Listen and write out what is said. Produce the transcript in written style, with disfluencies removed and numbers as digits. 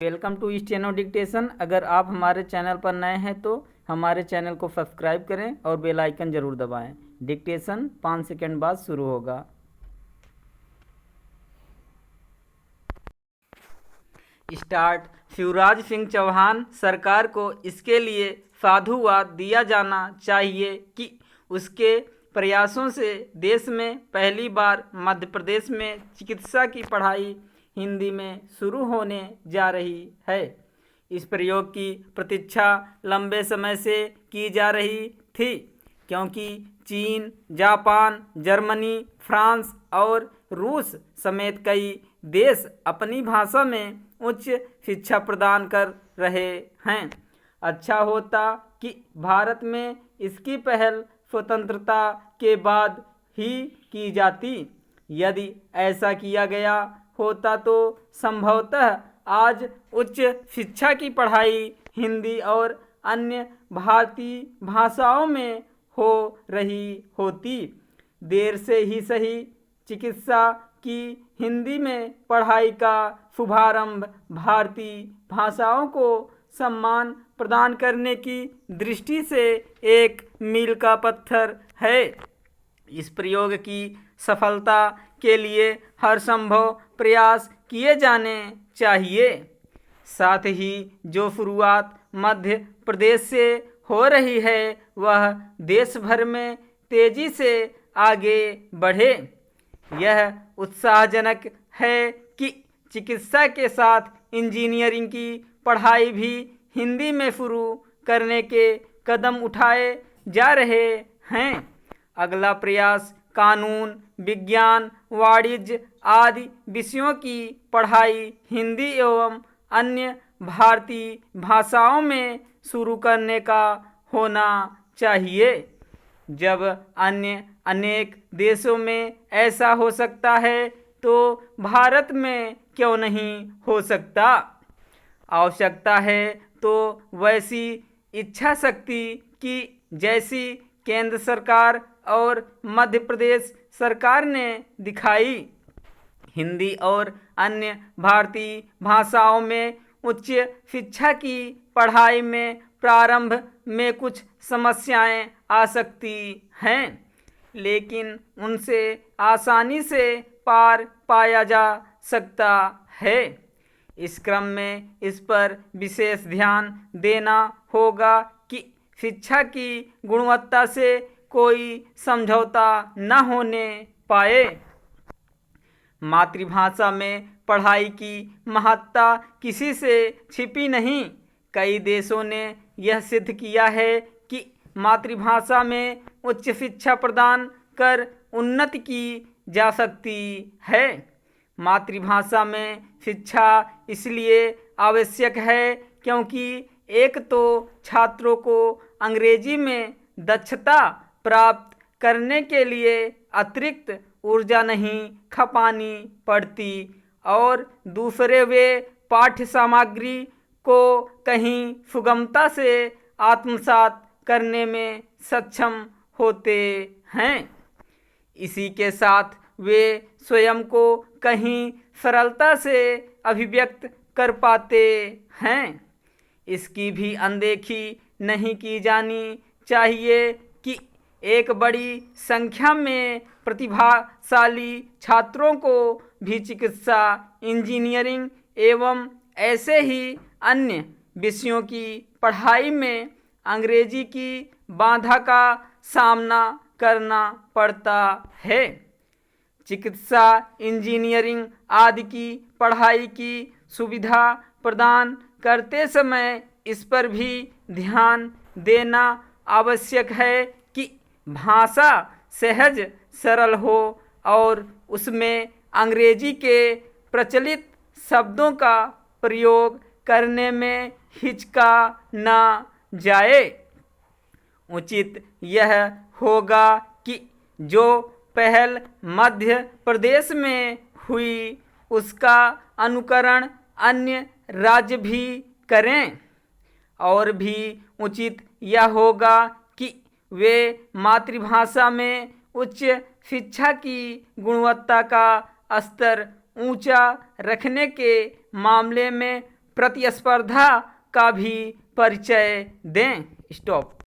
Welcome to steno dictation. अगर आप हमारे चैनल पर नए हैं तो हमारे चैनल को सब्सक्राइब करें और बेल आइकन ज़रूर दबाएं। डिक्टेशन 5 सेकंड बाद शुरू होगा। स्टार्ट। शिवराज सिंह चौहान सरकार को इसके लिए साधुवाद दिया जाना चाहिए कि उसके प्रयासों से देश में पहली बार मध्य प्रदेश में चिकित्सा की पढ़ाई हिंदी में शुरू होने जा रही है। इस प्रयोग की प्रतीक्षा लंबे समय से की जा रही थी, क्योंकि चीन, जापान, जर्मनी, फ्रांस और रूस समेत कई देश अपनी भाषा में उच्च शिक्षा प्रदान कर रहे हैं। अच्छा होता कि भारत में इसकी पहल स्वतंत्रता के बाद ही की जाती। यदि ऐसा किया गया होता तो संभवतः आज उच्च शिक्षा की पढ़ाई हिंदी और अन्य भारतीय भाषाओं में हो रही होती। देर से ही सही, चिकित्सा की हिंदी में पढ़ाई का शुभारंभ भारतीय भाषाओं को सम्मान प्रदान करने की दृष्टि से एक मील का पत्थर है। इस प्रयोग की सफलता के लिए हर संभव प्रयास किए जाने चाहिए। साथ ही जो शुरुआत मध्य प्रदेश से हो रही है वह देश भर में तेजी से आगे बढ़े। यह उत्साहजनक है कि चिकित्सा के साथ इंजीनियरिंग की पढ़ाई भी हिंदी में शुरू करने के कदम उठाए जा रहे हैं। अगला प्रयास कानून, विज्ञान, वाणिज्य आदि विषयों की पढ़ाई हिंदी एवं अन्य भारतीय भाषाओं में शुरू करने का होना चाहिए। जब अन्य अनेक देशों में ऐसा हो सकता है तो भारत में क्यों नहीं हो सकता। आवश्यकता है तो वैसी इच्छा शक्ति की जैसी केंद्र सरकार और मध्य प्रदेश सरकार ने दिखाई। हिंदी और अन्य भारतीय भाषाओं में उच्च शिक्षा की पढ़ाई में प्रारंभ में कुछ समस्याएं आ सकती हैं, लेकिन उनसे आसानी से पार पाया जा सकता है। इस क्रम में इस पर विशेष ध्यान देना होगा कि शिक्षा की गुणवत्ता से कोई समझौता न होने पाए। मातृभाषा में पढ़ाई की महत्ता किसी से छिपी नहीं। कई देशों ने यह सिद्ध किया है कि मातृभाषा में उच्च शिक्षा प्रदान कर उन्नति की जा सकती है। मातृभाषा में शिक्षा इसलिए आवश्यक है क्योंकि एक तो छात्रों को अंग्रेजी में दक्षता प्राप्त करने के लिए अतिरिक्त ऊर्जा नहीं खपानी पड़ती, और दूसरे वे पाठ्य सामग्री को कहीं सुगमता से आत्मसात करने में सक्षम होते हैं। इसी के साथ वे स्वयं को कहीं सरलता से अभिव्यक्त कर पाते हैं। इसकी भी अनदेखी नहीं की जानी चाहिए कि एक बड़ी संख्या में प्रतिभाशाली छात्रों को भी चिकित्सा, इंजीनियरिंग एवं ऐसे ही अन्य विषयों की पढ़ाई में अंग्रेजी की बाधा का सामना करना पड़ता है। चिकित्सा, इंजीनियरिंग आदि की पढ़ाई की सुविधा प्रदान करते समय इस पर भी ध्यान देना आवश्यक है कि भाषा सहज सरल हो और उसमें अंग्रेजी के प्रचलित शब्दों का प्रयोग करने में हिचका न जाए। उचित यह होगा कि जो पहल मध्य प्रदेश में हुई उसका अनुकरण अन्य राज्य भी करें, और भी उचित यह होगा कि वे मातृभाषा में उच्च शिक्षा की गुणवत्ता का स्तर ऊंचा रखने के मामले में प्रतिस्पर्धा का भी परिचय दें। स्टॉप।